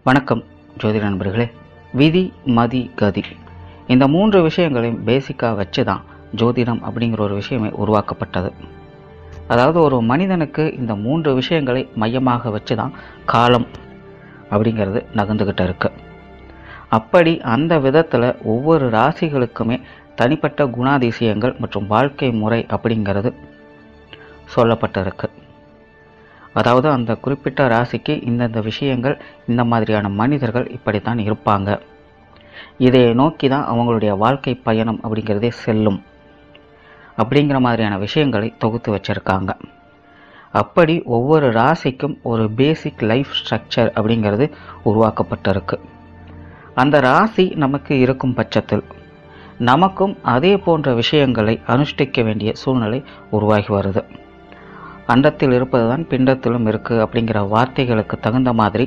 வணக்கம் ஜோதிட நண்பர்களே. விதி, மதி, கதி இந்த 3 விஷயங்களையும் பேசிக்காக வச்சு தான் ஜோதிடம் அப்படிங்கிற ஒரு விஷயமே உருவாக்கப்பட்டது. அதாவது ஒரு மனிதனுக்கு இந்த 3 விஷயங்களை மையமாக வச்சு தான் காலம் அப்படிங்கிறது நகர்ந்துக்கிட்டு இருக்கு. அப்படி அந்த விதத்தில் ஒவ்வொரு ராசிகளுக்குமே தனிப்பட்ட குணாதிசயங்கள் மற்றும் வாழ்க்கை முறை அப்படிங்கிறது சொல்லப்பட்டிருக்கு. அதாவது அந்த குறிப்பிட்ட ராசிக்கு இந்தந்த விஷயங்கள், இந்த மாதிரியான மனிதர்கள் இப்படித்தான் இருப்பாங்க, இதை நோக்கி தான் அவங்களுடைய வாழ்க்கை பயணம் அப்படிங்கிறதே செல்லும் அப்படிங்கிற மாதிரியான விஷயங்களை தொகுத்து வச்சுருக்காங்க. அப்படி ஒவ்வொரு ராசிக்கும் ஒரு பேசிக் லைஃப் ஸ்ட்ரக்சர் அப்படிங்கிறது உருவாக்கப்பட்டிருக்கு. அந்த ராசி நமக்கு இருக்கும் பட்சத்தில் நமக்கும் அதே போன்ற விஷயங்களை அனுஷ்டிக்க வேண்டிய சூழ்நிலை உருவாகி வருது. அண்டத்தில் இருப்பது தான் பிண்டத்திலும் இருக்குது அப்படிங்கிற வார்த்தைகளுக்கு தகுந்த மாதிரி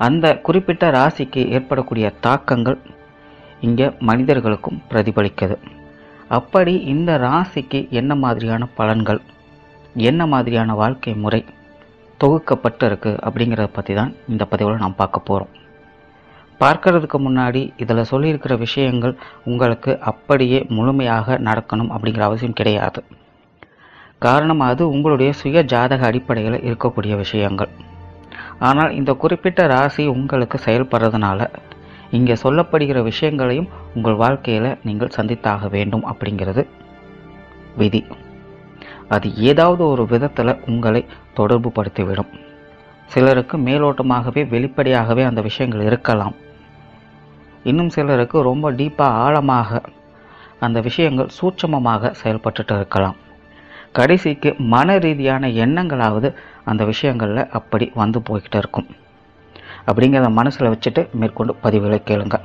அந்த குறிப்பிட்ட ராசிக்கு ஏற்படக்கூடிய தாக்கங்கள் இங்கே மனிதர்களுக்கும் பிரதிபலிக்குது. அப்படி இந்த ராசிக்கு என்ன மாதிரியான பலன்கள், என்ன மாதிரியான வாழ்க்கை முறை தொகுக்கப்பட்டு இருக்குது அப்படிங்கிறத பற்றி தான் இந்த பதிவில் நாம் பார்க்க போகிறோம். பார்க்கறதுக்கு முன்னாடி இதில் சொல்லியிருக்கிற விஷயங்கள் உங்களுக்கு அப்படியே முழுமையாக நடக்கணும் அப்படிங்கிற அவசியம் கிடையாது. காரணம், அது உங்களுடைய சுய ஜாதக அடிப்படையில் இருக்கக்கூடிய விஷயங்கள். ஆனால் இந்த குறிப்பிட்ட ராசி உங்களுக்கு செயல்படுறதுனால இங்கே சொல்லப்படுகிற விஷயங்களையும் உங்கள் வாழ்க்கையில் நீங்கள் சந்தித்தாக வேண்டும் அப்படிங்கிறது விதி. அது ஏதாவது ஒரு விதத்தில் உங்களை தொடர்பு படுத்திவிடும். சிலருக்கு மேலோட்டமாகவே வெளிப்படையாகவே அந்த விஷயங்கள் இருக்கலாம். இன்னும் சிலருக்கு ரொம்ப டீப்பாக ஆழமாக அந்த விஷயங்கள் சூட்சமமாக செயல்பட்டு இருக்கலாம். கடைசிக்கு மன ரீதியான எண்ணங்களாவது அந்த விஷயங்களில் அப்படி வந்து போய்கிட்டு இருக்கும். அப்படிங்கிறத மனசில் வச்சுட்டு மேற்கொண்டு பதிவுகளை கேளுங்க.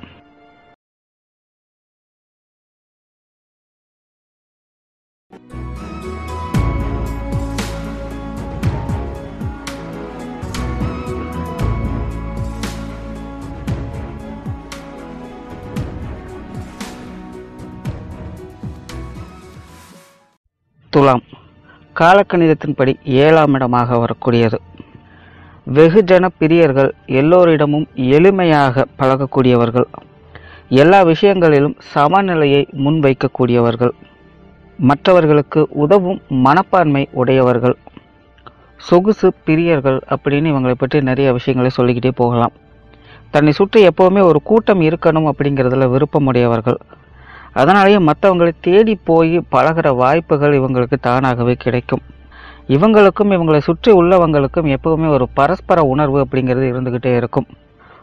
துலாம் காலக்கணிதத்தின்படி 7ஆம் இடமாக வரக்கூடியது. வெகுஜன பிரியர்கள், எல்லோரிடமும் எளிமையாக பழகக்கூடியவர்கள், எல்லா விஷயங்களிலும் சமநிலையை முன்வைக்கக்கூடியவர்கள், மற்றவர்களுக்கு உதவும் மனப்பான்மை உடையவர்கள், சொகுசு பிரியர்கள் அப்படின்னு இவங்களை பற்றி நிறைய விஷயங்களை சொல்லிக்கிட்டே போகலாம். தன்னை சுற்றி எப்போவுமே ஒரு கூட்டம் இருக்கணும் அப்படிங்கிறதுல விருப்பமுடையவர்கள். அதனாலேயே மற்றவங்களை தேடி போய் பழகிற வாய்ப்புகள் இவங்களுக்கு தானாகவே கிடைக்கும். இவங்களுக்கும் இவங்களை சுற்றி உள்ளவங்களுக்கும் எப்பவுமே ஒரு பரஸ்பர உணர்வு அப்படிங்கிறது இருந்துக்கிட்டே இருக்கும்.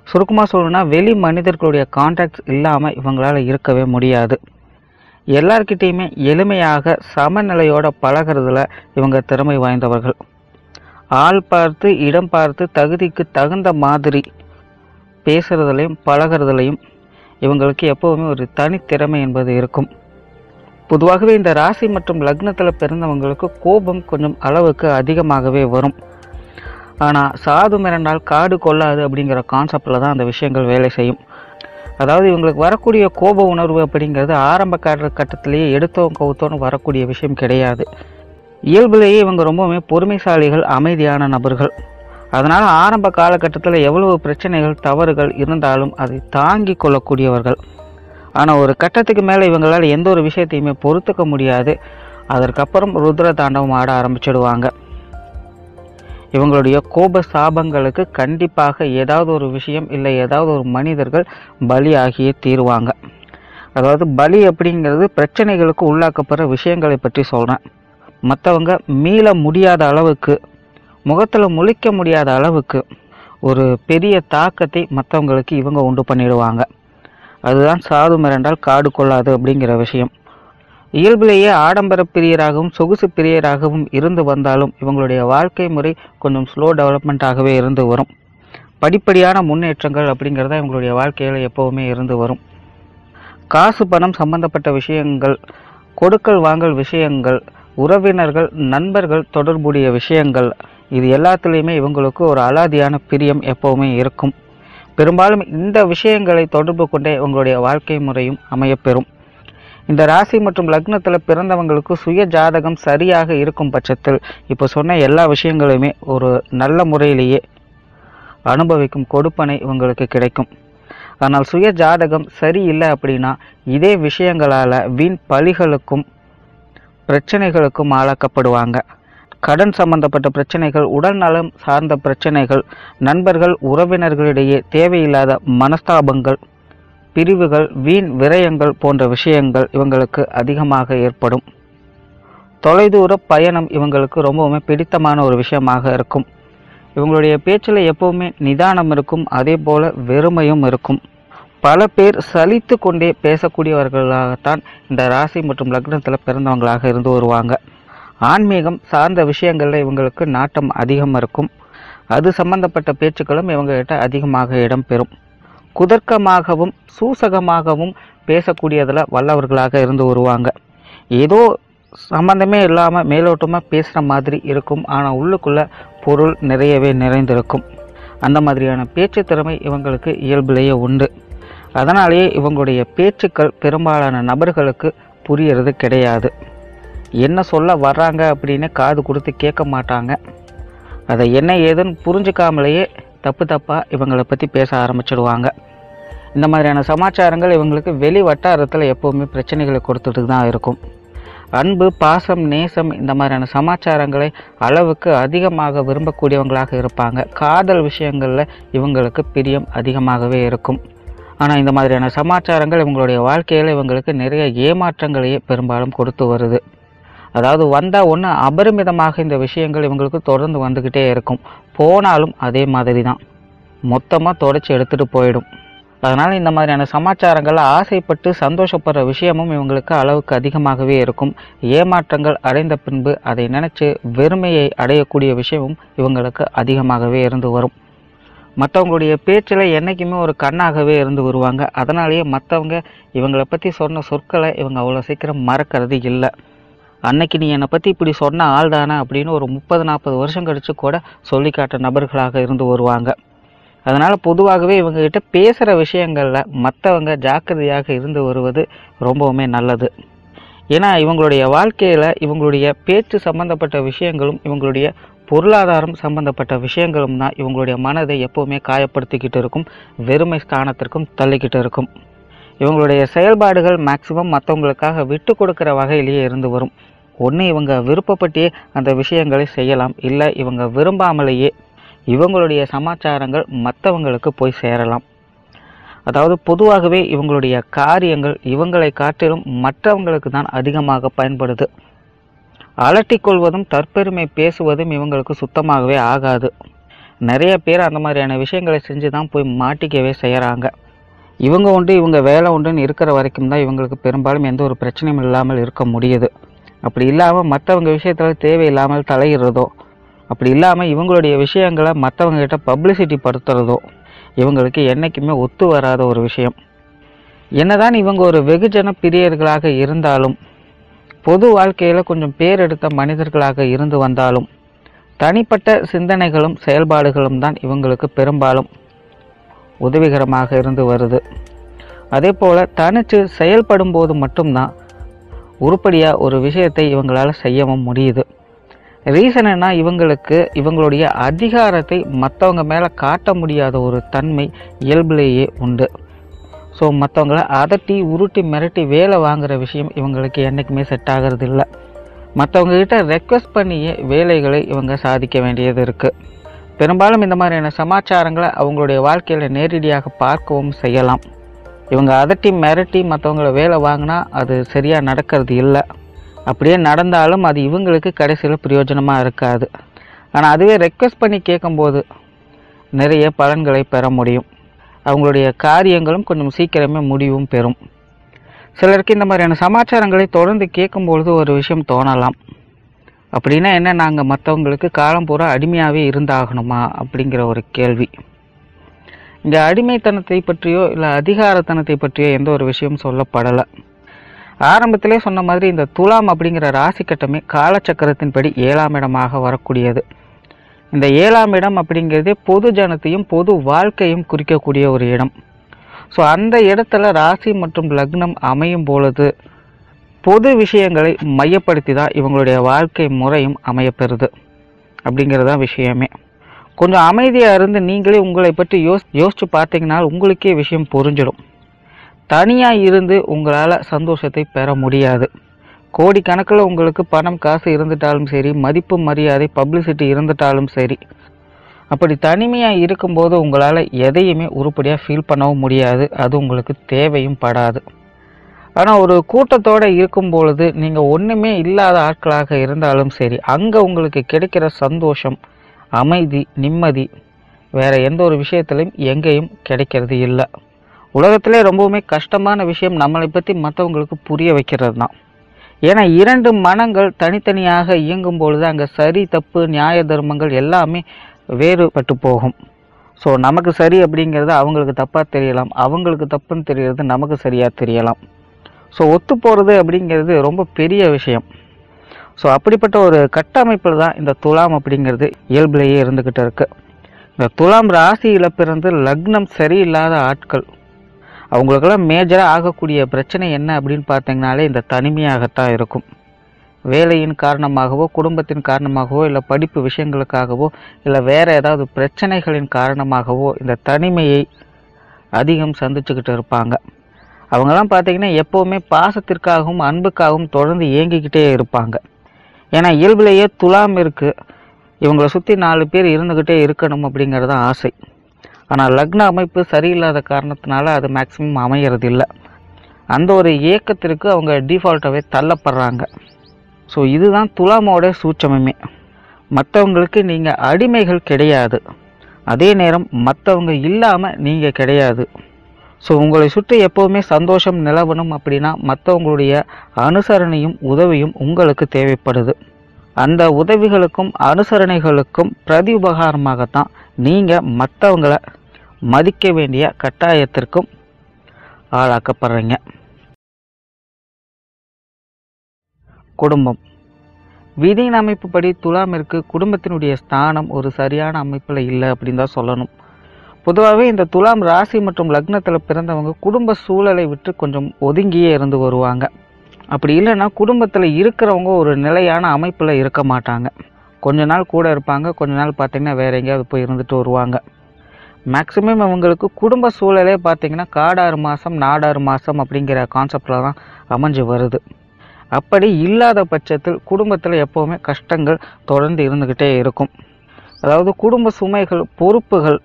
சுருக்கமாக சொல்லணும்னா, வெளி மனிதர்களுடைய கான்டாக்ட்ஸ் இல்லாமல் இவங்களால் இருக்கவே முடியாது. எல்லார்கிட்டையுமே எளிமையாக சமநிலையோட பழகிறதுல இவங்க திறமை வாய்ந்தவர்கள். ஆள் பார்த்து இடம் பார்த்து தகுதிக்கு தகுந்த மாதிரி பேசுறதுலையும் பழகிறதுலையும் இவங்களுக்கு எப்போவுமே ஒரு தனித்திறமை என்பது இருக்கும். பொதுவாகவே இந்த ராசி மற்றும் லக்னத்தில் பிறந்தவங்களுக்கு கோபம் கொஞ்சம் அளவுக்கு அதிகமாகவே வரும். ஆனால் சாது மிரண்டால் காடு கொள்ளாது அப்படிங்கிற கான்செப்டில் தான் அந்த விஷயங்கள் வேலை செய்யும். அதாவது இவங்களுக்கு வரக்கூடிய கோப உணர்வு அப்படிங்கிறது ஆரம்ப கட்டத்திலேயே எடுத்தோம் கவுத்தோன்னு வரக்கூடிய விஷயம் கிடையாது. இயல்பிலேயே இவங்க ரொம்பவுமே பொறுமைசாலிகள், அமைதியான நபர்கள். அதனால் ஆரம்ப காலகட்டத்தில் எவ்வளவு பிரச்சனைகள் தவறுகள் இருந்தாலும் அதை தாங்கி கொள்ளக்கூடியவர்கள். ஆனால் ஒரு கட்டத்துக்கு மேலே இவங்களால் எந்த ஒரு விஷயத்தையுமே பொறுத்துக்க முடியாது. அதற்கப்புறம் ருத்ர தாண்டவம் ஆட ஆரம்பிச்சிடுவாங்க. இவங்களுடைய கோப சாபங்களுக்கு கண்டிப்பாக ஏதாவது ஒரு விஷயம் இல்லை ஏதாவது ஒரு மனிதர்கள் பலி ஆகியே தீருவாங்க. அதாவது பலி அப்படிங்கிறது பிரச்சனைகளுக்கு உள்ளாக்கப்படுற விஷயங்களை பற்றி சொல்கிறேன். மற்றவங்க மீள முடியாத அளவுக்கு, முகத்தில் முழிக்க முடியாத அளவுக்கு ஒரு பெரிய தாக்கத்தை மற்றவங்களுக்கு இவங்க உண்டு பண்ணிடுவாங்க. அதுதான் சாது மிரண்டால் காடு கொள்ளாது அப்படிங்கிற விஷயம். இயல்பிலேயே ஆடம்பர பிரியராகவும் சொகுசு பிரியராகவும் இருந்து வந்தாலும் இவங்களுடைய வாழ்க்கை முறை கொஞ்சம் ஸ்லோ டெவலப்மெண்ட்டாகவே இருந்து வரும். படிப்படியான முன்னேற்றங்கள் அப்படிங்கிறத இவங்களுடைய வாழ்க்கையில் எப்போவுமே இருந்து வரும். காசு பணம் சம்பந்தப்பட்ட விஷயங்கள், கொடுக்கல் வாங்கல் விஷயங்கள், உறவினர்கள் நண்பர்கள் தொடர்புடைய விஷயங்கள், இது எல்லாத்துலேயுமே இவங்களுக்கு ஒரு அலாதியான பிரியம் எப்போவுமே இருக்கும். பெரும்பாலும் இந்த விஷயங்களை தொடர்பு கொண்டே இவங்களுடைய வாழ்க்கை முறையும் அமையப்பெறும். இந்த ராசி மற்றும் லக்னத்தில் பிறந்தவங்களுக்கு சுய ஜாதகம் சரியாக இருக்கும் பட்சத்தில் இப்போ சொன்ன எல்லா விஷயங்களுமே ஒரு நல்ல முறையிலேயே அனுபவிக்கும் கொடுப்பனை இவங்களுக்கு கிடைக்கும். ஆனால் சுய ஜாதகம் சரியில்லை அப்படின்னா இதே விஷயங்களால் வீண் பழிகளுக்கும் பிரச்சனைகளுக்கும் ஆளாக்கப்படுவாங்க. கடன் சம்பந்தப்பட்ட பிரச்சனைகள், உடல் நலம் சார்ந்த பிரச்சனைகள், நண்பர்கள் உறவினர்களிடையே தேவையில்லாத மனஸ்தாபங்கள், பிரிவுகள், வீண் விரயங்கள் போன்ற விஷயங்கள் இவங்களுக்கு அதிகமாக ஏற்படும். தொலைதூர பயணம் இவங்களுக்கு ரொம்பவுமே பிடித்தமான ஒரு விஷயமாக இருக்கும். இவங்களுடைய பேச்சில் எப்பவுமே நிதானம் இருக்கும், அதே போல வெறுமையும் இருக்கும். பல பேர் சலித்து கொண்டே பேசக்கூடியவர்களாகத்தான் இந்த ராசி மற்றும் லக்னத்தில் பிறந்தவங்களாக இருந்து வருவாங்க. ஆன்மீகம் சார்ந்த விஷயங்களில் இவங்களுக்கு நாட்டம் அதிகம் இருக்கும். அது சம்பந்தப்பட்ட பேச்சுக்களும் இவங்ககிட்ட அதிகமாக இடம்பெறும். குதர்க்கமாகவும் சூசகமாகவும் பேசக்கூடியதில் வல்லவர்களாக இருந்து வருவாங்க. ஏதோ சம்பந்தமே இல்லாமல் மேலோட்டமாக பேசுகிற மாதிரி இருக்கும், ஆனால் உள்ளுக்குள்ள பொருள் நிறையவே நிறைந்திருக்கும். அந்த மாதிரியான பேச்சு திறமை இவங்களுக்கு இயல்பிலேயே உண்டு. அதனாலேயே இவங்களுடைய பேச்சுக்கள் பெரும்பாலான நபர்களுக்கு புரியறது கிடையாது. என்ன சொல்ல வர்றாங்க அப்படின்னு காது கொடுத்து கேட்க மாட்டாங்க. அதை என்ன ஏதுன்னு புரிஞ்சுக்காமலேயே தப்பாக இவங்களை பற்றி பேச ஆரம்பிச்சிடுவாங்க. இந்த மாதிரியான சமாச்சாரங்கள் இவங்களுக்கு வெளி வட்டாரத்தில் எப்போவுமே பிரச்சனைகளை கொடுத்துட்டு தான் இருக்கும். அன்பு, பாசம், நேசம் இந்த மாதிரியான சமாச்சாரங்களை அளவுக்கு அதிகமாக விரும்பக்கூடியவங்களாக இருப்பாங்க. காதல் விஷயங்களில் இவங்களுக்கு பிரியம் அதிகமாகவே இருக்கும். ஆனால் இந்த மாதிரியான சமாச்சாரங்கள் இவங்களுடைய வாழ்க்கையில் இவங்களுக்கு நிறைய ஏமாற்றங்களையே பெரும்பாலும் கொடுத்து வருது. அதாவது வந்தால் ஒன்று அபரிமிதமாக இந்த விஷயங்கள் இவங்களுக்கு தொடர்ந்து வந்துக்கிட்டே இருக்கும். போனாலும் அதே மாதிரி தான், மொத்தமாக தொடச்சி எடுத்துகிட்டு போயிடும். அதனால் இந்த மாதிரியான சமாச்சாரங்களை ஆசைப்பட்டு சந்தோஷப்படுற விஷயமும் இவங்களுக்கு அளவுக்கு அதிகமாகவே இருக்கும். ஏமாற்றங்கள் அடைந்த பின்பு அதை நினச்சி வெறுமையை அடையக்கூடிய விஷயமும் இவங்களுக்கு அதிகமாகவே இருந்து வரும். மற்றவங்களுடைய பேச்சில் என்றைக்குமே ஒரு கண்ணாகவே இருந்து வருவாங்க. அதனாலேயே மற்றவங்க இவங்களை பற்றி சொன்ன சொற்களை இவங்க அவ்வளோ சீக்கிரம் மறக்கிறது இல்லை. அன்னைக்கு நீ என்னை பற்றி இப்படி சொன்ன ஆள் தானே அப்படின்னு ஒரு 30-40 வருஷம் கழித்து கூட சொல்லி காட்ட நபர்களாக இருந்து வருவாங்க. அதனால் பொதுவாகவே இவங்ககிட்ட பேசுகிற விஷயங்களில் மற்றவங்க ஜாக்கிரதையாக இருந்து வருவது ரொம்பவுமே நல்லது. ஏன்னா இவங்களுடைய வாழ்க்கையில் இவங்களுடைய பேச்சு சம்பந்தப்பட்ட விஷயங்களும் இவங்களுடைய பொருளாதாரம் சம்பந்தப்பட்ட விஷயங்களும் தான் இவங்களுடைய மனதை எப்போவுமே காயப்படுத்திக்கிட்டு இருக்கும், வெறுமை ஸ்தானத்திற்கும் தள்ளிக்கிட்டு இருக்கும். இவங்களுடைய செயல்பாடுகள் மேக்சிமம் மற்றவங்களுக்காக விட்டு கொடுக்குற வகையிலேயே இருந்து வரும். ஒன்று இவங்க விருப்பப்பட்டே அந்த விஷயங்களை செய்யலாம், இல்லை இவங்க விரும்பாமலேயே இவங்களுடைய சமாச்சாரங்கள் மற்றவங்களுக்கு போய் சேரலாம். அதாவது பொதுவாகவே இவங்களுடைய காரியங்கள் இவங்களை காட்டிலும் மற்றவங்களுக்கு தான் அதிகமாக பயன்படுது. அலட்டிக்கொள்வதும் தற்பெருமை பேசுவதும் இவங்களுக்கு சுத்தமாகவே ஆகாது. நிறைய பேர் அந்த மாதிரியான விஷயங்களை செஞ்சு தான் போய் மாட்டிக்கவே செய்கிறாங்க. இவங்க உண்டு இவங்க வேலை உண்டுன்னு இருக்கிற வரைக்கும் தான் இவங்களுக்கு பெரும்பாலும் எந்த ஒரு பிரச்சனையும் இல்லாமல் இருக்க முடியுது. அப்படி இல்லாமல் மற்றவங்க விஷயத்தில் தேவையில்லாமல் தலையிடுறதோ, அப்படி இல்லாமல் இவங்களுடைய விஷயங்களை மற்றவங்ககிட்ட பப்ளிசிட்டி படுத்துறதோ இவங்களுக்கு என்றைக்குமே ஒத்து வராத ஒரு விஷயம். என்னதான் இவங்க ஒரு வெகுஜன பிரியர்களாக இருந்தாலும், பொது வாழ்க்கையில் கொஞ்சம் பேர் எடுத்த மனிதர்களாக இருந்து வந்தாலும், தனிப்பட்ட சிந்தனைகளும் செயல்பாடுகளும் தான் இவங்களுக்கு பெரும்பாலும் உதவிகரமாக இருந்து வருது. அதே போல் தனித்து செயல்படும் போது மட்டும்தான் உருப்படியாக ஒரு விஷயத்தை இவங்களால் செய்யவும் முடியுது. ரீசன் என்ன, இவங்களுக்கு இவங்களுடைய அதிகாரத்தை மற்றவங்க மேலே காட்ட முடியாத ஒரு தன்மை இயல்பிலேயே உண்டு. ஸோ மற்றவங்களை அதட்டி உருட்டி மிரட்டி வேலை வாங்குகிற விஷயம் இவங்களுக்கு என்றைக்குமே செட் ஆகிறது இல்லை. மற்றவங்ககிட்ட ரெக்வெஸ்ட் பண்ணியே வேலைகளை இவங்க சாதிக்க வேண்டியது இருக்குது. பெரும்பாலும் இந்த மாதிரியான சமாச்சாரங்களை அவங்களுடைய வாழ்க்கையில் நேரடியாக பார்க்கவும் செய்யலாம். இவங்க அதட்டி மிரட்டி மற்றவங்களை வேலை வாங்கினா அது சரியாக நடக்கிறது இல்லை. அப்படியே நடந்தாலும் அது இவங்களுக்கு கடைசியில் பிரயோஜனமாக இருக்காது. ஆனால் அதுவே ரெக்வெஸ்ட் பண்ணி கேட்கும்போது நிறைய பலன்களை பெற முடியும். அவங்களுடைய காரியங்களும் கொஞ்சம் சீக்கிரமே முடிவும் பெறும். சிலருக்கு இந்த மாதிரியான சமாச்சாரங்களை தொடர்ந்து கேட்கும்பொழுது ஒரு விஷயம் தோணலாம். அப்படின்னா என்ன, நாங்கள் மற்றவங்களுக்கு காலம் பூரா அடிமையாகவே இருந்தாகணுமா அப்படிங்கிற ஒரு கேள்வி. இந்த அடிமைத்தனத்தை பற்றியோ இல்லை அதிகாரத்தனத்தை பற்றியோ எந்த ஒரு விஷயம் சொல்லப்படலை. ஆரம்பத்திலே சொன்ன மாதிரி இந்த துலாம் அப்படிங்கிற ராசி கட்டமே காலச்சக்கரத்தின்படி 7ஆம் இடமாக வரக்கூடியது. இந்த 7ஆம் இடம் அப்படிங்கிறதே பொது ஜனத்தையும் பொது வாழ்க்கையும் குறிக்கக்கூடிய ஒரு இடம். ஸோ அந்த இடத்துல ராசி மற்றும் லக்னம் அமையும் பொழுது பொது விஷயங்களை மையப்படுத்தி தான் இவங்களுடைய வாழ்க்கை முறையும் அமையப்பெறுது அப்படிங்கிறதான் விஷயமே. கொஞ்சம் அமைதியாக இருந்து நீங்களே உங்களை பற்றி யோசிச்சு பார்த்தீங்கன்னா உங்களுக்கே விஷயம் புரிஞ்சிடும். தனியாக இருந்து உங்களால் சந்தோஷத்தை பெற முடியாது. கோடிக்கணக்கில் உங்களுக்கு பணம் காசு இருந்துட்டாலும் சரி, மதிப்பு மரியாதை பப்ளிசிட்டி இருந்துட்டாலும் சரி, அப்படி தனிமையாக இருக்கும்போது உங்களால் எதையுமே உருப்படியாக ஃபீல் பண்ணவும் முடியாது. அது உங்களுக்கு தேவையும் படாது. ஆனால் ஒரு கூட்டத்தோடு இருக்கும் பொழுது நீங்கள் ஒன்றுமே இல்லாத ஆட்களாக இருந்தாலும் சரி, அங்கே உங்களுக்கு கிடைக்கிற சந்தோஷம், அமைதி, நிம்மதி வேறு எந்த ஒரு விஷயத்துலையும் எங்கேயும் கிடைக்கிறது இல்லை. உலகத்திலே ரொம்பவுமே கஷ்டமான விஷயம் நம்மளை பற்றி மற்றவங்களுக்கு புரிய வைக்கிறது தான். ஏன்னா 2 மனங்கள் தனித்தனியாக இயங்கும் பொழுது அங்கே சரி தப்பு நியாய தர்மங்கள் எல்லாமே வேறுபட்டு போகும். ஸோ நமக்கு சரி அப்படிங்கிறது அவங்களுக்கு தப்பாக தெரியலாம், அவங்களுக்கு தப்புன்னு தெரியறது நமக்கு சரியாக தெரியலாம். ஸோ ஒத்து போகிறது அப்படிங்கிறது ரொம்ப பெரிய விஷயம். ஸோ அப்படிப்பட்ட ஒரு கட்டமைப்பில் தான் இந்த துலாம் அப்படிங்கிறது இயல்பிலேயே இருந்துக்கிட்டு இருக்கு. இந்த துலாம் ராசியில் பிறந்து லக்னம் சரியில்லாத ஆட்கள், அவங்களுக்கெல்லாம் மேஜராக ஆகக்கூடிய பிரச்சனை என்ன அப்படின்னு பார்த்தீங்கனாலே இந்த தனிமையாகத்தான் இருக்கும். வேலையின் காரணமாகவோ, குடும்பத்தின் காரணமாகவோ, இல்லை படிப்பு விஷயங்களுக்காகவோ, இல்லை வேறு ஏதாவது பிரச்சனைகளின் காரணமாகவோ இந்த தனிமையை அதிகம் சந்திச்சுக்கிட்டு இருப்பாங்க. அவங்கெல்லாம் பார்த்தீங்கன்னா எப்போவுமே பாசத்திற்காகவும் அன்புக்காகவும் தொடர்ந்து இயங்கிக்கிட்டே இருப்பாங்க. ஏன்னா இயல்பிலேயே துலாம் இருக்குது, இவங்களை சுற்றி 4 பேர் இருந்துக்கிட்டே இருக்கணும் அப்படிங்கிறது ஆசை. ஆனால் லக்ன அமைப்பு சரியில்லாத காரணத்தினால அது மேக்சிமம் அமைகிறது இல்லை. அந்த ஒரு ஏக்கத்திற்கு அவங்க டிஃபால்ட்டாகவே தள்ளப்படுறாங்க. ஸோ இதுதான் துலாமோட சூட்சமே. மற்றவங்களுக்கு நீங்கள் அடிமைகள் கிடையாது, அதே நேரம் மற்றவங்க இல்லாமல் நீங்கள் கிடையாது. ஸோ உங்களை சுற்றி எப்போவுமே சந்தோஷம் நிலவணும் அப்படின்னா மற்றவங்களுடைய அனுசரணையும் உதவியும் உங்களுக்கு தேவைப்படுது. அந்த உதவிகளுக்கும் அனுசரணைகளுக்கும் பிரதி உபகாரமாகத்தான் நீங்கள் மற்றவங்களை மதிக்க வேண்டிய கட்டாயத்திற்கும் ஆளாக்கப்படுறீங்க. குடும்பம் விதியின் அமைப்புப்படி துலாமிற்கு குடும்பத்தினுடைய ஸ்தானம் ஒரு சரியான அமைப்பில் இல்லை அப்படின்னு தான் சொல்லணும். பொதுவாகவே இந்த துலாம் ராசி மற்றும் லக்னத்தில் பிறந்தவங்க குடும்ப சூழலை விட்டு கொஞ்சம் ஒதுங்கியே இருந்து வருவாங்க. அப்படி இல்லைன்னா குடும்பத்தில் இருக்கிறவங்க ஒரு நிலையான அமைப்பில் இருக்க மாட்டாங்க. கொஞ்ச நாள் கூட இருப்பாங்க, கொஞ்ச நாள் பார்த்திங்கன்னா வேற எங்கேயாவது போய் இருந்துட்டு வருவாங்க. மேக்சிமம் அவங்களுக்கு குடும்ப சூழலே பார்த்திங்கன்னா காடாறு மாதம் நாடாறு மாதம் அப்படிங்கிற கான்செப்டில் தான் அமைஞ்சு வருது. அப்படி இல்லாத பட்சத்தில் குடும்பத்தில் எப்போவுமே கஷ்டங்கள் தொடர்ந்து இருந்துக்கிட்டே இருக்கும். அதாவது குடும்ப சுமைகள், பொறுப்புகள்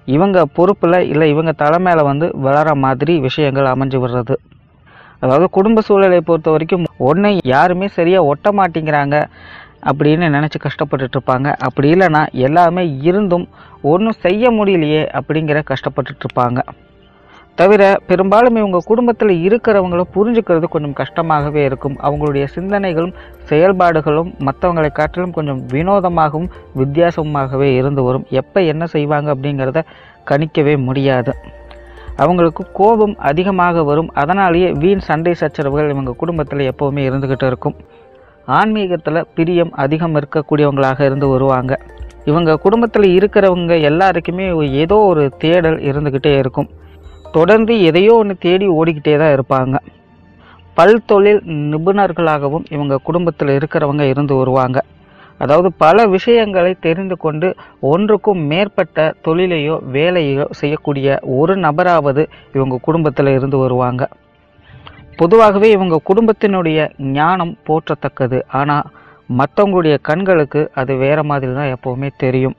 இவங்க பொறுப்பில் இல்லை இவங்க தலைமையில் வளர மாதிரி விஷயங்கள் அமைஞ்சு வர்றது. அதாவது குடும்ப சூழலை பொறுத்த வரைக்கும் ஒன்று யாருமே சரியாக ஒட்ட மாட்டேங்கிறாங்க அப்படின்னு நினச்சி கஷ்டப்பட்டுட்டு இருப்பாங்க. அப்படி இல்லைன்னா எல்லாமே இருந்தும் ஒன்றும் செய்ய முடியலையே அப்படிங்கிற கஷ்டப்பட்டுட்ருப்பாங்க. தவிர பெரும்பாலும் இவங்க குடும்பத்தில் இருக்கிறவங்கள புரிஞ்சுக்கிறது கொஞ்சம் கஷ்டமாகவே இருக்கும். அவங்களுடைய சிந்தனைகளும் செயல்பாடுகளும் மற்றவங்களை காட்டிலும் கொஞ்சம் வினோதமாகவும் வித்தியாசமாகவே இருந்து வரும். எப்போ என்ன செய்வாங்க அப்படிங்கிறத கணிக்கவே முடியாது. அவங்களுக்கு கோபம் அதிகமாக வரும். அதனாலேயே வீண் சண்டை சச்சரவுகள் இவங்க குடும்பத்தில் எப்போவுமே இருந்துக்கிட்டு இருக்கும். ஆன்மீகத்தில் பிரியம் அதிகம் இருக்கக்கூடியவங்களாக இருந்து வருவாங்க. இவங்க குடும்பத்தில் இருக்கிறவங்க எல்லாருக்குமே ஏதோ ஒரு தேடல் இருந்துக்கிட்டே இருக்கும். தொடர்ந்து எதையோ ஒன்று தேடி ஓடிக்கிட்டே தான் இருப்பாங்க. பல்தொழில் நிபுணர்களாகவும் இவங்க குடும்பத்தில் இருக்கிறவங்க இருந்து வருவாங்க. அதாவது பல விஷயங்களை தெரிந்து கொண்டு ஒன்றுக்கும் மேற்பட்ட தொழிலையோ வேலையோ செய்யக்கூடிய ஒரு நபராவது இவங்க குடும்பத்தில் இருந்து வருவாங்க. பொதுவாகவே இவங்க குடும்பத்தினுடைய ஞானம் போற்றத்தக்கது. ஆனால் மற்றவங்களுடைய கண்களுக்கு அது வேறு மாதிரி தான் எப்போவுமே தெரியும்.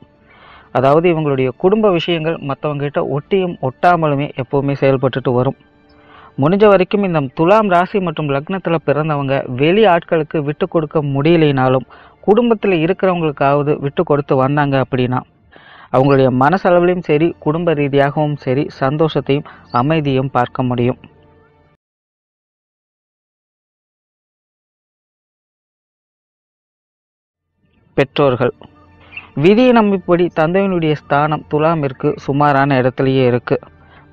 அதாவது இவங்களுடைய குடும்ப விஷயங்கள் மற்றவங்ககிட்ட ஒட்டியும் ஒட்டாமலுமே எப்போவுமே செயல்பட்டுட்டு வரும். முடிஞ்ச வரைக்கும் இந்த துலாம் ராசி மற்றும் லக்னத்தில் பிறந்தவங்க வெளி ஆட்களுக்கு விட்டு கொடுக்க முடியலைனாலும் குடும்பத்தில் இருக்கிறவங்களுக்காவது விட்டு கொடுத்து வந்தாங்க அப்படின்னா அவங்களுடைய மனசளவிலையும் சரி, குடும்ப ரீதியாகவும் சரி, சந்தோஷத்தையும் அமைதியும் பார்க்க முடியும். பெற்றோர்கள் விதியின் அமைப்படி தந்தையினுடைய ஸ்தானம் துலாமிற்கு சுமாரான இடத்துலையே இருக்குது.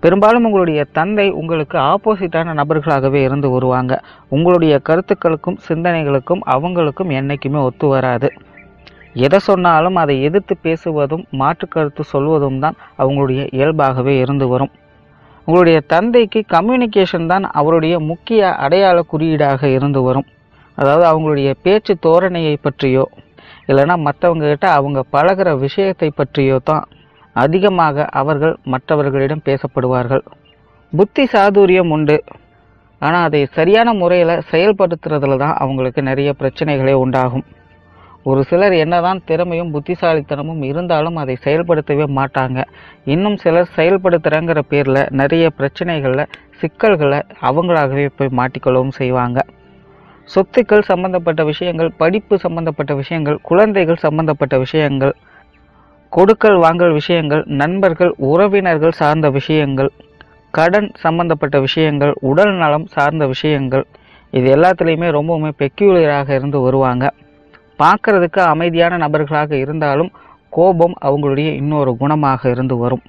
பெரும்பாலும் உங்களுடைய தந்தை உங்களுக்கு ஆப்போசிட்டான நபர்களாகவே இருந்து வருவாங்க. உங்களுடைய கருத்துக்களுக்கும் சிந்தனைகளுக்கும் அவங்களுக்கும் என்றைக்குமே ஒத்து வராது. எதை சொன்னாலும் அதை எதிர்த்து பேசுவதும் மாற்று கருத்து சொல்வதும் தான் அவங்களுடைய இயல்பாகவே இருந்து வரும். உங்களுடைய தந்தைக்கு கம்யூனிகேஷன் தான் அவருடைய முக்கிய அடையாள குறியீடாக இருந்து வரும். அதாவது அவங்களுடைய பேச்சு தோரணையை பற்றியோ இல்லைன்னா மற்றவங்ககிட்ட அவங்க பழகிற விஷயத்தை பற்றியோ தான் அதிகமாக அவர்கள் மற்றவர்களிடம் பேசப்படுவார்கள். புத்தி சாதுரியம் உண்டு, ஆனால் அதை சரியான முறையில் செயல்படுத்துறதுல தான் அவங்களுக்கு நிறைய பிரச்சனைகளே உண்டாகும். ஒரு சிலர் என்னதான் திறமையும் புத்திசாலித்தனமும் இருந்தாலும் அதை செயல்படுத்தவே மாட்டாங்க. இன்னும் சிலர் செயல்படுத்துகிறங்கிற பேரில் நிறைய பிரச்சனைகளில் சிக்கல்களை அவங்களாகவே போய் மாட்டிக்கொள்ளவும் செய்வாங்க. சொத்துக்கள் சம்பந்தப்பட்ட விஷயங்கள், படிப்பு சம்பந்தப்பட்ட விஷயங்கள், குழந்தைகள் சம்பந்தப்பட்ட விஷயங்கள், கொடுக்கல் வாங்கல் விஷயங்கள், நண்பர்கள் உறவினர்கள் சார்ந்த விஷயங்கள், கடன் சம்பந்தப்பட்ட விஷயங்கள், உடல் நலம் சார்ந்த விஷயங்கள், இது எல்லாத்துலேயுமே ரொம்பவுமே பெக்யூலியராக இருந்து வருவாங்க. பார்க்கறதுக்கு அமைதியான நபர்களாக இருந்தாலும் கோபம் அவங்களுடைய இன்னொரு குணமாக இருந்து வரும்.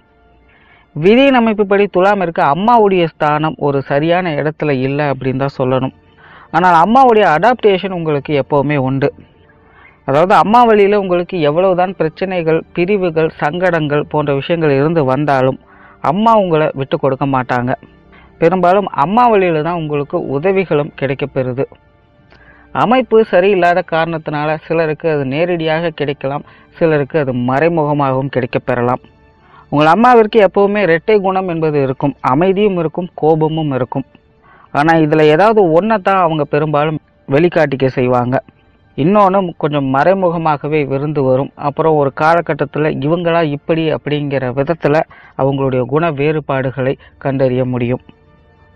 விதியின் அமைப்புப்படி துலாமிற்கு அம்மாவுடைய ஸ்தானம் ஒரு சரியான இடத்துல இல்லை அப்படின்னு தான் சொல்லணும். ஆனால் அம்மாவுடைய அடாப்டேஷன் உங்களுக்கு எப்போவுமே உண்டு. அதாவது அம்மா வழியில் உங்களுக்கு எவ்வளவுதான் பிரச்சனைகள், பிரிவுகள், சங்கடங்கள் போன்ற விஷயங்கள் இருந்து வந்தாலும் அம்மா உங்களை விட்டு கொடுக்க மாட்டாங்க. பெரும்பாலும் அம்மா வழியில் தான் உங்களுக்கு உதவிகளும் கிடைக்கப்பெறுது. அமைப்பு சரியில்லாத காரணத்தினால சிலருக்கு அது நேரடியாக கிடைக்கலாம், சிலருக்கு அது மறைமுகமாகவும் கிடைக்கப்பெறலாம். உங்கள் அம்மாவிற்கு எப்போவுமே இரட்டை குணம் என்பது இருக்கும். அமைதியும் இருக்கும், கோபமும் இருக்கும். ஆனால் இதில் ஏதாவது ஒன்றை தான் அவங்க பெரும்பாலும் வெளிக்காட்டிக்க செய்வாங்க. இன்னொன்று கொஞ்சம் மறைமுகமாகவே விருந்து வரும். அப்புறம் ஒரு காலகட்டத்தில் இவங்களா இப்படி அப்படிங்கிற விதத்தில் அவங்களுடைய குண வேறுபாடுகளை கண்டறிய முடியும்.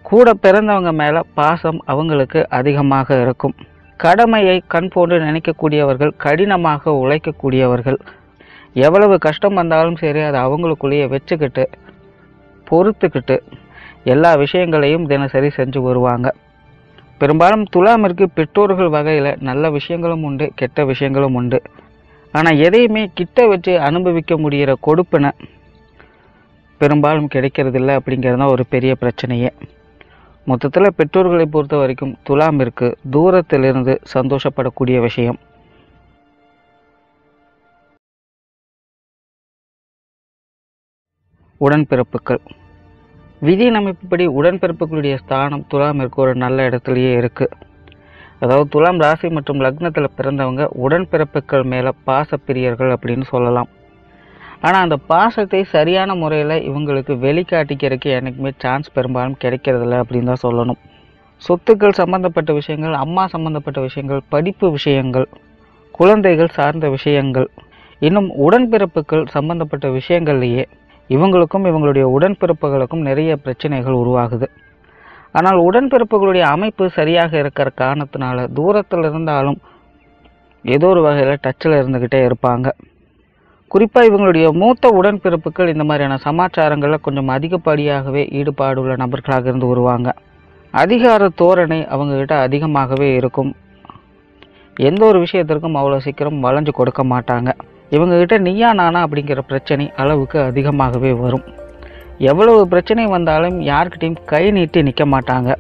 கூட பிறந்தவங்க மேலே பாசம் அவங்களுக்கு அதிகமாக இருக்கும். கடமையை கண் போன்று நினைக்கக்கூடியவர்கள், கடினமாக உழைக்கக்கூடியவர்கள். எவ்வளவு கஷ்டம் வந்தாலும் சரி அதை அவங்களுக்குள்ளேயே வச்சுக்கிட்டு பொறுத்துக்கிட்டு எல்லா விஷயங்களையும் தினசரி செஞ்சு வருவாங்க. பெரும்பாலும் துலாமிற்கு பெற்றோர்கள் வகையில் நல்ல விஷயங்களும் உண்டு, கெட்ட விஷயங்களும் உண்டு. ஆனால் எதையுமே கிட்ட வச்சு அனுபவிக்க முடிகிற கொடுப்பினை பெரும்பாலும் கிடைக்கிறதில்ல அப்படிங்கிறது தான் ஒரு பெரிய பிரச்சனையே. மொத்தத்தில் பெற்றோர்களை பொறுத்த வரைக்கும் துலாமிற்கு தூரத்திலிருந்து சந்தோஷப்படக்கூடிய விஷயம். உடன்பிறப்புகள். விதியின் அமைப்புப்படி உடன்பிறப்புகளுடைய ஸ்தானம் துலாமிற்கு ஒரு நல்ல இடத்துலையே இருக்குது. அதாவது துலாம் ராசி மற்றும் லக்னத்தில் பிறந்தவங்க உடன்பிறப்புகள் மேலே பாசப்பிரியர்கள் அப்படின்னு சொல்லலாம். ஆனால் அந்த பாசத்தை சரியான முறையில் இவங்களுக்கு வெளிக்காட்டிக்கிறதுக்கு எனக்குமே சான்ஸ் பெரும்பாலும் கிடைக்கிறதில்ல அப்படின்னு தான் சொல்லணும். சொத்துக்கள் சம்பந்தப்பட்ட விஷயங்கள், அம்மா சம்பந்தப்பட்ட விஷயங்கள், படிப்பு விஷயங்கள், குழந்தைகள் சார்ந்த விஷயங்கள், இன்னும் உடன்பிறப்புகள் சம்பந்தப்பட்ட விஷயங்கள்லேயே இவங்களுக்கும் இவங்களுடைய உடன்பிறப்புகளுக்கும் நிறைய பிரச்சனைகள் உருவாகுது. ஆனால் உடன்பிறப்புகளுடைய அமைப்பு சரியாக இருக்கிற காரணத்தினால தூரத்தில் இருந்தாலும் ஏதோ ஒரு வகையில் டச்சில் இருந்துக்கிட்டே இருப்பாங்க. குறிப்பாக இவங்களுடைய மூத்த உடன்பிறப்புகள் இந்த மாதிரியான சமாச்சாரங்களில் கொஞ்சம் அதிகப்படியாகவே ஈடுபாடுள்ள நபர்களாக இருந்து வருவாங்க. அதிகார தோரணை அவங்கக்கிட்ட அதிகமாகவே இருக்கும். எந்த ஒரு விஷயத்திற்கும் அவ்வளோ சீக்கிரம் வளைஞ்சு கொடுக்க மாட்டாங்க. இவங்ககிட்ட நீயா நானா அப்படிங்கிற பிரச்சனை அளவுக்கு அதிகமாகவே வரும். எவ்வளவு பிரச்சனை வந்தாலும் யார்கிட்டையும் கை நீட்டி நிற்க மாட்டாங்க.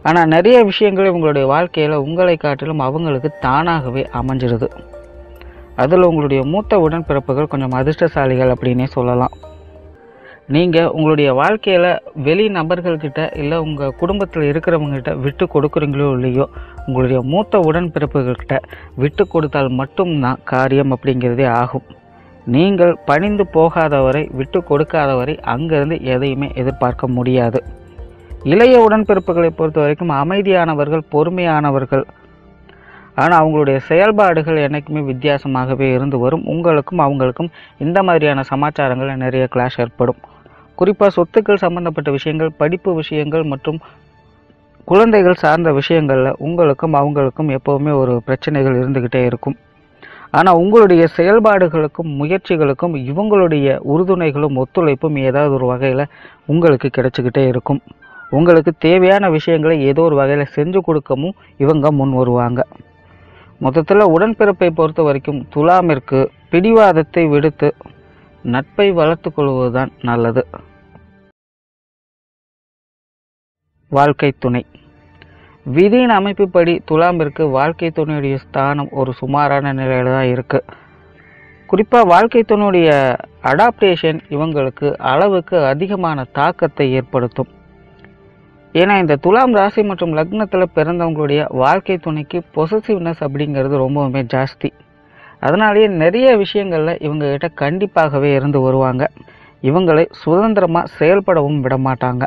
ஆனால் நிறைய விஷயங்கள் இவங்களுடைய வாழ்க்கையில் உங்களை காட்டிலும் அவங்களுக்கு தானாகவே அமைஞ்சிருது. அதில் உங்களுடைய மூத்த உடன்பிறப்புகள் கொஞ்சம் அதிர்ஷ்டசாலிகள் அப்படின்னே சொல்லலாம். நீங்கள் உங்களுடைய வாழ்க்கையில் வெளி நபர்கள்கிட்ட இல்லை உங்கள் குடும்பத்தில் இருக்கிறவங்ககிட்ட விட்டு கொடுக்குறீங்களோ இல்லையோ, உங்களுடைய மூத்த உடன்பிறப்புகள்கிட்ட விட்டு கொடுத்தால் மட்டும்தான் காரியம் அப்படிங்கிறதே ஆகும். நீங்கள் பணிந்து போகாதவரை, விட்டு கொடுக்காதவரை அங்கேருந்து எதையுமே எதிர்பார்க்க முடியாது. இளைய உடன்பிறப்புகளை பொறுத்த வரைக்கும் அமைதியானவர்கள், பொறுமையானவர்கள். ஆனால் அவங்களுடைய செயல்பாடுகள் என்றைக்குமே வித்தியாசமாகவே இருந்து வரும். உங்களுக்கும் அவங்களுக்கும் இந்த மாதிரியான சமாச்சாரங்களில் நிறைய கிளாஷ் ஏற்படும். குறிப்பாக சொத்துக்கள் சம்பந்தப்பட்ட விஷயங்கள், படிப்பு விஷயங்கள் மற்றும் குழந்தைகள் சார்ந்த விஷயங்களில் உங்களுக்கும் அவங்களுக்கும் எப்போவுமே ஒரு பிரச்சனைகள் இருந்துக்கிட்டே இருக்கும். ஆனால் உங்களுடைய செயல்பாடுகளுக்கும் முயற்சிகளுக்கும் இவங்களுடைய உறுதுணைகளும் ஒத்துழைப்பும் ஏதாவது ஒரு வகையில் உங்களுக்கு கிடைச்சிக்கிட்டே இருக்கும். உங்களுக்கு தேவையான விஷயங்களை ஏதோ ஒரு வகையில் செஞ்சு கொடுக்கவும் இவங்க முன் வருவாங்க. மொத்தத்தில் உடன்பிறப்பை பொறுத்த வரைக்கும் துலாமிற்கு பிடிவாதத்தை விடுத்து நட்பை வளர்த்து கொள்வதுதான் நல்லது. வாழ்க்கை துணை. விதியின் அமைப்புப்படி துலாமிற்கு வாழ்க்கை துணையுடைய ஸ்தானம் ஒரு சுமாரான நிலையில் தான் இருக்குது. குறிப்பாக வாழ்க்கை துணையுடைய அடாப்டேஷன் இவங்களுக்கு அளவுக்கு அதிகமான தாக்கத்தை ஏற்படுத்தும். ஏன்னா இந்த துலாம் ராசி மற்றும் லக்னத்தில் பிறந்தவங்களுடைய வாழ்க்கை துணைக்கு பொசசிவ்னஸ் அப்படிங்கிறது ரொம்பவுமே ஜாஸ்தி. அதனாலேயே நிறைய விஷயங்களில் இவங்ககிட்ட கண்டிப்பாகவே இருந்து வருவாங்க. இவங்களை சுதந்திரமாக செயல்படவும் விட மாட்டாங்க.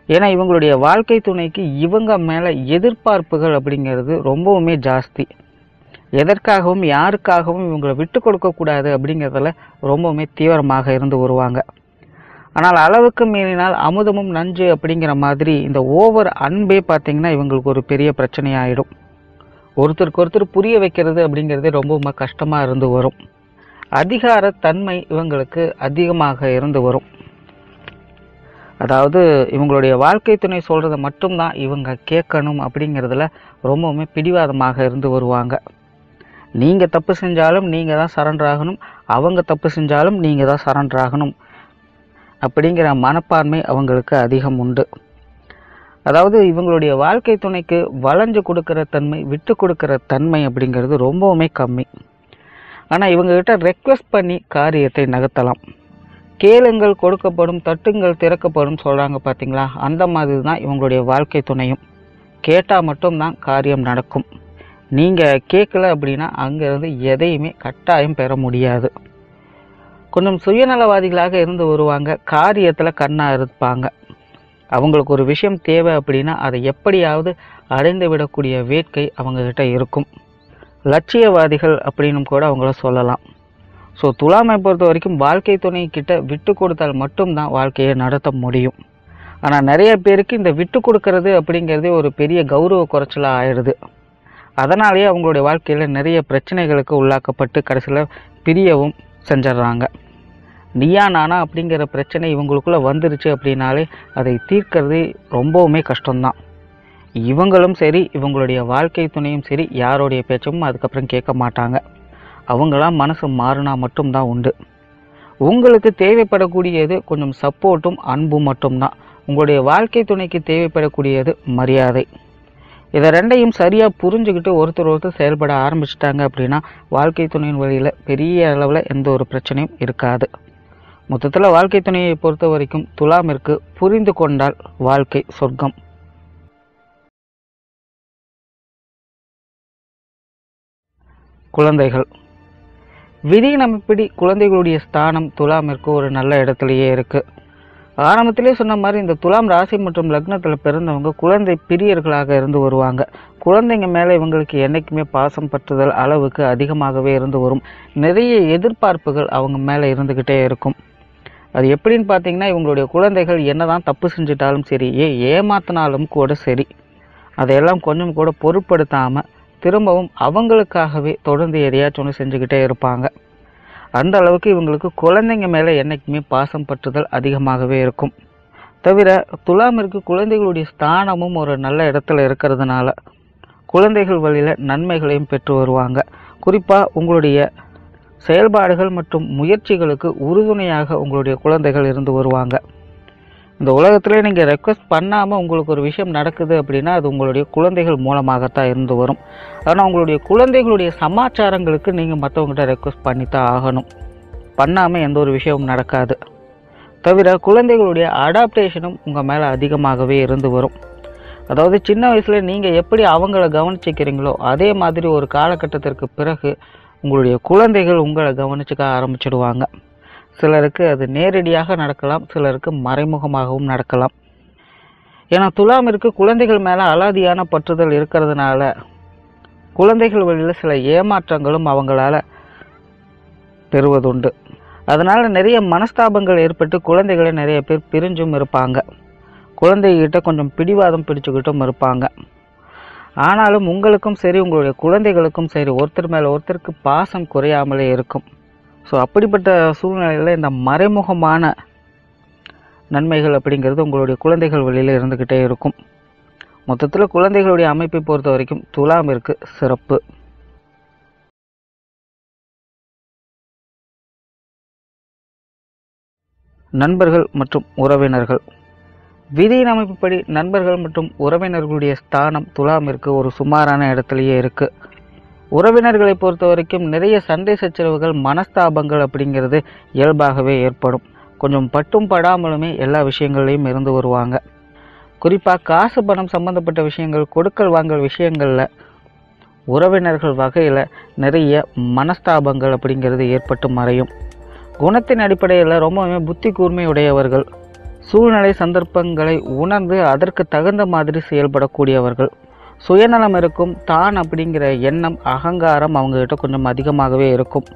ஏன்னா இவங்களுடைய வாழ்க்கை துணைக்கு இவங்க மேலே எதிர்பார்ப்புகள் அப்படிங்கிறது ரொம்பவுமே ஜாஸ்தி. எதற்காகவும் யாருக்காகவும் இவங்களை விட்டு கொடுக்கக்கூடாது அப்படிங்கிறதுல ரொம்பவுமே தீவிரமாக இருந்து வருவாங்க. ஆனால் அளவுக்கு மீறினால் அமுதமும் நஞ்சு அப்படிங்கிற மாதிரி இந்த ஓவர் அன்பே பார்த்திங்கன்னா இவங்களுக்கு ஒரு பெரிய பிரச்சனையாயிடும். ஒருத்தருக்கு ஒருத்தர் புரிய வைக்கிறது அப்படிங்கிறதே ரொம்பவுமே கஷ்டமாக இருந்து வரும். அதிகார தன்மை இவங்களுக்கு அதிகமாக இருந்து வரும். அதாவது இவங்களுடைய வாழ்க்கை துணை சொல்கிறத மட்டும்தான் இவங்க கேட்கணும் அப்படிங்கிறதுல ரொம்பவுமே பிடிவாதமாக இருந்து வருவாங்க. நீங்கள் தப்பு செஞ்சாலும் நீங்கள் தான் சரண்டர் ஆகணும், அவங்க தப்பு செஞ்சாலும் நீங்கள் தான் சரண்டர் ஆகணும் அப்படிங்கிற மனப்பான்மை அவங்களுக்கு அதிகம் உண்டு. அதாவது இவங்களுடைய வாழ்க்கை துணைக்கு வளைஞ்சு கொடுக்குற தன்மை, விட்டு கொடுக்குற தன்மை அப்படிங்கிறது ரொம்பவுமே கம்மி. ஆனால் இவங்ககிட்ட ரெக்வெஸ்ட் பண்ணி காரியத்தை நகர்த்தலாம். கேளுங்கள் கொடுக்கப்படும், தட்டுங்கள் திறக்கப்படும் சொல்கிறாங்க பார்த்தீங்களா, அந்த மாதிரி தான் இவங்களுடைய வாழ்க்கை துணையும். கேட்டால் மட்டும்தான் காரியம் நடக்கும். நீங்கள் கேட்கல அப்படின்னா அங்கேருந்து எதையுமே கட்டாயம் பெற முடியாது. கொஞ்சம் சுயநலவாதிகளாக இருந்து வருவாங்க. காரியத்தில் கண்ணாக இருப்பாங்க. அவங்களுக்கு ஒரு விஷயம் தேவை அப்படின்னா அதை எப்படியாவது அடைந்து விடக்கூடிய வேட்கை அவங்கக்கிட்ட இருக்கும். லட்சியவாதிகள் அப்படின்னு கூட அவங்கள சொல்லலாம். ஸோ துலாமை பொறுத்த வரைக்கும் வாழ்க்கை துணைக்கிட்ட விட்டு கொடுத்தால் மட்டும்தான் வாழ்க்கையை நடத்த முடியும். ஆனால் நிறைய பேருக்கு இந்த விட்டு கொடுக்கறது அப்படிங்கிறதே ஒரு பெரிய கௌரவ குறைச்சலாக ஆயிடுது. அதனாலேயே அவங்களுடைய வாழ்க்கையில் நிறைய பிரச்சனைகளுக்கு உள்ளாக்கப்பட்டு கடைசியில் பிரியவும் செஞ்சிட்றாங்க. நீயா நானா அப்படிங்கிற பிரச்சனை இவங்களுக்குள்ளே வந்துருச்சு அப்படின்னாலே அதை தீர்க்கிறது ரொம்பவுமே கஷ்டம்தான். இவங்களும் சரி இவங்களுடைய வாழ்க்கை துணையும் சரி யாருடைய பேச்சும் அதுக்கப்புறம் கேட்க மாட்டாங்க. அவங்களாம் மனசு மாறினா மட்டும்தான் உண்டு. உங்களுக்கு தேவைப்படக்கூடியது கொஞ்சம் சப்போர்ட்டும் அன்பும் மட்டும்தான். உங்களுடைய வாழ்க்கை துணைக்கு தேவைப்படக்கூடியது மரியாதை. இதை ரெண்டையும் சரியாக புரிஞ்சுக்கிட்டு ஒருத்தர் செயல்பட ஆரம்பிச்சிட்டாங்க அப்படின்னா வாழ்க்கை துணையின் வழியில் பெரிய அளவில் எந்த ஒரு பிரச்சனையும் இருக்காது. மொத்தத்தில் வாழ்க்கை துணையை பொறுத்த வரைக்கும் துலாமிற்கு புரிந்து கொண்டால் வாழ்க்கை சொர்க்கம். குழந்தைகள் விதியின் அமைப்படி குழந்தைகளுடைய ஸ்தானம் துலாமிற்கு ஒரு நல்ல இடத்துலையே இருக்குது. ஆரம்பத்திலே சொன்ன மாதிரி இந்த துலாம் ராசி மற்றும் லக்னத்தில் பிறந்தவங்க குழந்தை பிரியர்களாக இருந்து வருவாங்க. குழந்தைங்க மேலே இவங்களுக்கு என்றைக்குமே பாசம் பற்றுதல் அளவுக்கு அதிகமாகவே இருந்து வரும். நிறைய எதிர்பார்ப்புகள் அவங்க மேலே இருந்துக்கிட்டே இருக்கும். அது எப்படின்னு பார்த்தீங்கன்னா இவங்களுடைய குழந்தைகள் என்னதான் தப்பு செஞ்சிட்டாலும் சரி, ஏமாத்தினாலும் கூட சரி, அதையெல்லாம் கொஞ்சம் கூட பொருட்படுத்தாமல் திரும்பவும் அவங்களுக்காகவே தொடர்ந்து எதையாச்சும் ஒன்று செஞ்சுக்கிட்டே இருப்பாங்க. அந்த அளவுக்கு இவங்களுக்கு குழந்தைங்க மேலே என்றைக்குமே பாசம் பற்றுதல் அதிகமாகவே இருக்கும். தவிர துலாமிற்கு குழந்தைகளுடைய ஸ்தானமும் ஒரு நல்ல இடத்துல இருக்கிறதுனால குழந்தைகள் வழியில் நன்மைகளையும் பெற்று வருவாங்க. குறிப்பாக உங்களுடைய செயல்பாடுகள் மற்றும் முயற்சிகளுக்கு உறுதுணையாக உங்களுடைய குழந்தைகள் இருந்து வருவாங்க. இந்த உலகத்திலே நீங்கள் ரெக்வெஸ்ட் பண்ணாமல் உங்களுக்கு ஒரு விஷயம் நடக்குது அப்படின்னா அது உங்களுடைய குழந்தைகள் மூலமாகத்தான் இருந்து வரும். ஆனால் உங்களுடைய குழந்தைகளுடைய சமாச்சாரங்களுக்கு நீங்கள் மற்றவங்ககிட்ட ரெக்வெஸ்ட் பண்ணித்தான் ஆகணும். பண்ணாமல் எந்த ஒரு விஷயமும் நடக்காது. தவிர குழந்தைகளுடைய அடாப்டேஷனும் உங்கள் மேலே அதிகமாகவே இருந்து வரும். அதாவது சின்ன வயசில் நீங்கள் எப்படி அவங்கள கவனிச்சிக்கிறீங்களோ அதே மாதிரி ஒரு காலகட்டத்திற்கு பிறகு உங்களுடைய குழந்தைகள் உங்களை கவனிச்சுக்க ஆரம்பிச்சிடுவாங்க. சிலருக்கு அது நேரடியாக நடக்கலாம், சிலருக்கு மறைமுகமாகவும் நடக்கலாம். ஏன்னா துலாமிற்கு குழந்தைகள் மேலே அலாதியான பற்றுதல் இருக்கிறதுனால குழந்தைகள் வழியில் சில ஏமாற்றங்களும் அவங்களால பெறுவதுண்டு. அதனால் நிறைய மனஸ்தாபங்கள் ஏற்பட்டு குழந்தைகளை நிறைய பேர் பிரிஞ்சும் இருப்பாங்க. குழந்தைகிட்ட கொஞ்சம் பிடிவாதம் பிடிச்சுக்கிட்டும் இருப்பாங்க. ஆனாலும் உங்களுக்கும் சரி உங்களுடைய குழந்தைகளுக்கும் சரி ஒருத்தர் மேலே ஒருத்தருக்கு பாசம் குறையாமலே இருக்கும். ஸோ அப்படிப்பட்ட சூழ்நிலையில் இந்த மறைமுகமான நன்மைகள் அப்படிங்கிறது உங்களுடைய குழந்தைகள் வழியில் இருந்துக்கிட்டே இருக்கும். மொத்தத்தில் குழந்தைகளுடைய அமைப்பை பொறுத்த வரைக்கும் துலாமிற்கு சிறப்பு. நண்பர்கள் மற்றும் உறவினர்கள். விதியின் அமைப்புப்படி நண்பர்கள் மற்றும் உறவினர்களுடைய ஸ்தானம் துலாமிற்கு ஒரு சுமாரான இடத்துலையே இருக்குது. உறவினர்களை பொறுத்த வரைக்கும் நிறைய சண்டை சச்சரவுகள் மனஸ்தாபங்கள் அப்படிங்கிறது இயல்பாகவே ஏற்படும். கொஞ்சம் பட்டும் படாமலுமே எல்லா விஷயங்கள்லையும் இருந்து வருவாங்க. குறிப்பாக காசு பணம் சம்பந்தப்பட்ட விஷயங்கள், கொடுக்கல் வாங்கல் விஷயங்களில் உறவினர்கள் வகையில் நிறைய மனஸ்தாபங்கள் அப்படிங்கிறது ஏற்பட்டு மறையும். குணத்தின் அடிப்படையில் ரொம்பவுமே புத்தி கூர்மையுடையவர்கள், சூழ்நிலை சந்தர்ப்பங்களை உணர்ந்து அதற்கு தகுந்த மாதிரி செயல்படக்கூடியவர்கள். சுயநலம் இருக்கும், தான் அப்படிங்கிற எண்ணம் அகங்காரம் அவங்ககிட்ட கொஞ்சம் அதிகமாகவே இருக்கும்.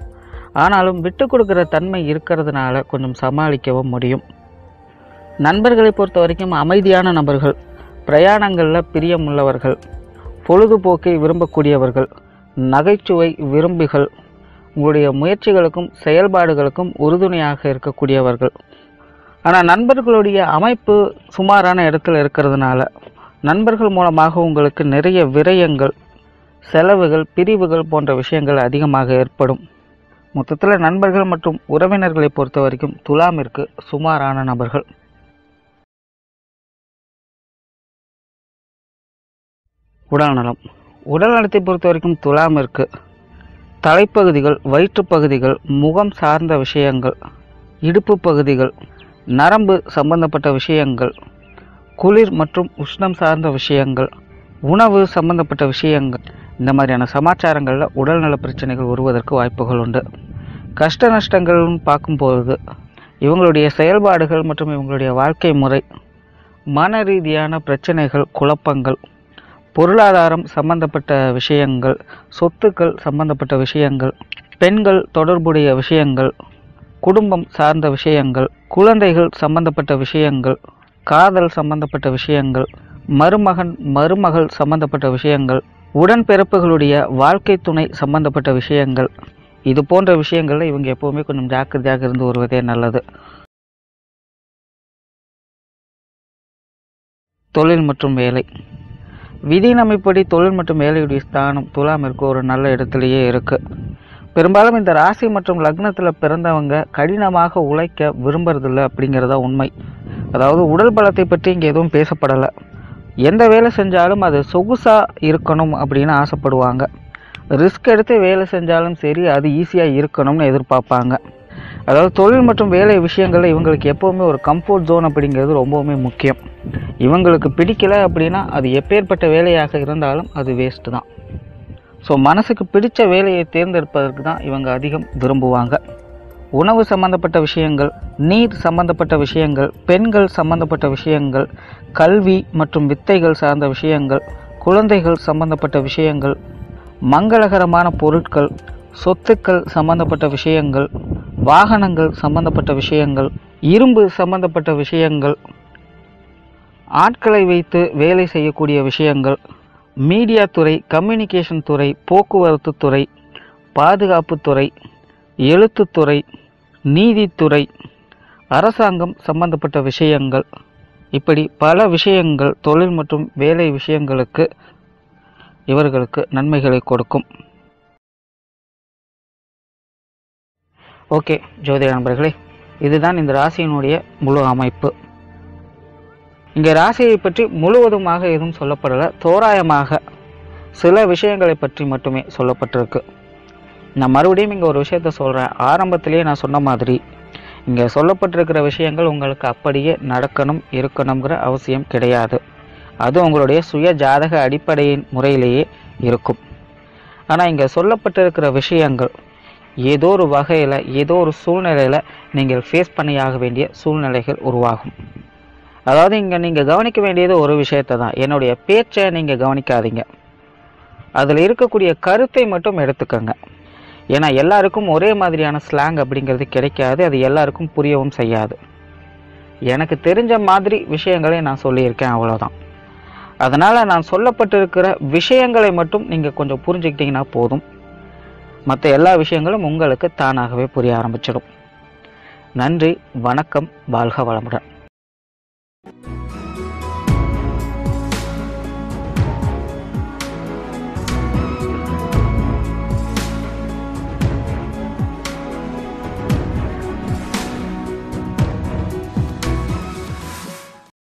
ஆனாலும் விட்டு கொடுக்குற தன்மை இருக்கிறதுனால கொஞ்சம் சமாளிக்கவும் முடியும். நண்பர்களை பொறுத்த வரைக்கும் அமைதியான நபர்கள், பிரயாணங்களில் பிரியமுள்ளவர்கள், பொழுதுபோக்கை விரும்பக்கூடியவர்கள், நகைச்சுவை விரும்பிகள், உங்களுடைய முயற்சிகளுக்கும் செயல்பாடுகளுக்கும் உறுதுணையாக இருக்கக்கூடியவர்கள். ஆனால் நண்பர்களுடைய அமைப்பு சுமாரான இடத்துல இருக்கிறதுனால நண்பர்கள் மூலமாக உங்களுக்கு நிறைய விரயங்கள், செலவுகள், பிரிவுகள் போன்ற விஷயங்கள் அதிகமாக ஏற்படும். மொத்தத்தில் நண்பர்கள் மற்றும் உறவினர்களை பொறுத்த வரைக்கும் துலாமிற்கு சுமாரான நபர்கள். உடல்நலம். உடல்நலத்தை பொறுத்த வரைக்கும் துலாமிற்கு தலைப்பகுதிகள், வயிற்றுப்பகுதிகள், முகம் சார்ந்த விஷயங்கள், இடுப்பு பகுதிகள், நரம்பு சம்பந்தப்பட்ட விஷயங்கள், குளிர் மற்றும் உஷ்ணம் சார்ந்த விஷயங்கள், உணவு சம்பந்தப்பட்ட விஷயங்கள், இந்த மாதிரியான சமாச்சாரங்களில் உடல்நல பிரச்சனைகள் வருவதற்கு வாய்ப்புகள் உண்டு. கஷ்ட நஷ்டங்கள்னு பார்க்கும்போது இவங்களுடைய செயல்பாடுகள் மற்றும் இவங்களுடைய வாழ்க்கை முறை, மன ரீதியான பிரச்சனைகள், குழப்பங்கள், பொருளாதாரம் சம்பந்தப்பட்ட விஷயங்கள், சொத்துக்கள் சம்பந்தப்பட்ட விஷயங்கள், பெண்கள் தொடர்புடைய விஷயங்கள், குடும்பம் சார்ந்த விஷயங்கள், குழந்தைகள் சம்பந்தப்பட்ட விஷயங்கள், காதல் சம்பந்தப்பட்ட விஷயங்கள், மருமகன் மருமகள் சம்பந்தப்பட்ட விஷயங்கள், உடன்பிறப்புகளுடைய வாழ்க்கை துணை சம்பந்தப்பட்ட விஷயங்கள், இது போன்ற விஷயங்கள்ல இவங்க எப்பவுமே கொஞ்சம் ஜாக்கிரதையாக இருந்து வருவதே நல்லது. தொழில் மற்றும் வேலை. விதி அமைப்படி தொழில் மற்றும் வேலையுடைய ஸ்தானம் துலாமிற்கு ஒரு நல்ல இடத்துலையே இருக்குது. பெரும்பாலும் இந்த ராசி மற்றும் லக்னத்தில் பிறந்தவங்க கடினமாக உழைக்க விரும்புறதில்லை அப்படிங்கிறதா உண்மை. அதாவது உடல் பலத்தை பற்றி இங்கே எதுவும் பேசப்படலை. எந்த வேலை செஞ்சாலும் அது சொகுசாக இருக்கணும் அப்படின்னு ஆசைப்படுவாங்க. ரிஸ்க் எடுத்து வேலை செஞ்சாலும் சரி, அது ஈஸியாக இருக்கணும்னு எதிர்பார்ப்பாங்க. அதாவது தொழில் மற்றும் வேலை விஷயங்களில் இவங்களுக்கு எப்போவுமே ஒரு கம்ஃபர்ட் ஜோன் அப்படிங்கிறது ரொம்பவுமே முக்கியம். இவங்களுக்கு பிடிக்கலை அப்படின்னா அது எப்பேற்பட்ட வேலையாக இருந்தாலும் அது வேஸ்ட்டு தான். ஸோ மனசுக்கு பிடித்த வேலையை தேர்ந்தெடுப்பதற்கு தான் இவங்க அதிகம் விரும்புவாங்க. உணவு சம்பந்தப்பட்ட விஷயங்கள், நீர் சம்பந்தப்பட்ட விஷயங்கள், பெண்கள் சம்பந்தப்பட்ட விஷயங்கள், கல்வி மற்றும் வித்தைகள் சார்ந்த விஷயங்கள், குழந்தைகள் சம்பந்தப்பட்ட விஷயங்கள், மங்களகரமான பொருட்கள், சொத்துக்கள் சம்பந்தப்பட்ட விஷயங்கள், வாகனங்கள் சம்பந்தப்பட்ட விஷயங்கள், இரும்பு சம்பந்தப்பட்ட விஷயங்கள், ஆட்களை வைத்து வேலை செய்யக்கூடிய விஷயங்கள், மீடியா துறை, கம்யூனிகேஷன் துறை, போக்குவரத்து துறை, பாதுகாப்பு துறை, எழுத்துத்துறை, நீதித்துறை, அரசாங்கம் சம்பந்தப்பட்ட விஷயங்கள், இப்படி பல விஷயங்கள் தொழில் மற்றும் வேலை விஷயங்களுக்கு இவர்களுக்கு நன்மைகளை கொடுக்கும். ஓகே ஜோதிட நண்பர்களே, இதுதான் இந்த ராசியினுடைய முழு அமைப்பு. இங்கே ராசியை பற்றி முழுவதுமாக எதுவும் சொல்லப்படலை, தோராயமாக சில விஷயங்களை பற்றி மட்டுமே சொல்லப்பட்டிருக்கு. நான் மறுபடியும் இங்கே ஒரு விஷயத்த சொல்கிறேன். ஆரம்பத்திலேயே நான் சொன்ன மாதிரி இங்கே சொல்லப்பட்டிருக்கிற விஷயங்கள் உங்களுக்கு அப்படியே நடக்கணும் இருக்கணுங்கிற அவசியம் கிடையாது. அது உங்களுடைய சுய ஜாதக அடிப்படையின் முறையிலேயே இருக்கும். ஆனால் இங்கே சொல்லப்பட்டிருக்கிற விஷயங்கள் ஏதோ ஒரு வகையில், ஏதோ ஒரு சூழ்நிலையில் நீங்கள் ஃபேஸ் பண்ணியாக வேண்டிய சூழ்நிலைகள் உருவாகும். அதாவது இங்கே நீங்கள் கவனிக்க வேண்டியது ஒரு விஷயத்தை தான். என்னுடைய பேச்சை நீங்கள் கவனிக்காதீங்க, அதில் இருக்கக்கூடிய கருத்தை மட்டும் எடுத்துக்கோங்க. ஏன்னா எல்லாருக்கும் ஒரே மாதிரியான ஸ்லாங் அப்படிங்கிறது கிடைக்காது, அது எல்லாருக்கும் புரியவும் செய்யாது. எனக்கு தெரிஞ்ச மாதிரி விஷயங்களை நான் சொல்லியிருக்கேன், அவ்வளோதான். அதனால் நான் சொல்லப்பட்டிருக்கிற விஷயங்களை மட்டும் நீங்கள் கொஞ்சம் புரிஞ்சுக்கிட்டிங்கன்னா போதும். மற்ற எல்லா விஷயங்களும் உங்களுக்கு தானாகவே புரிய ஆரம்பிச்சிடும். நன்றி, வணக்கம், வாழ்க வளமுடன்.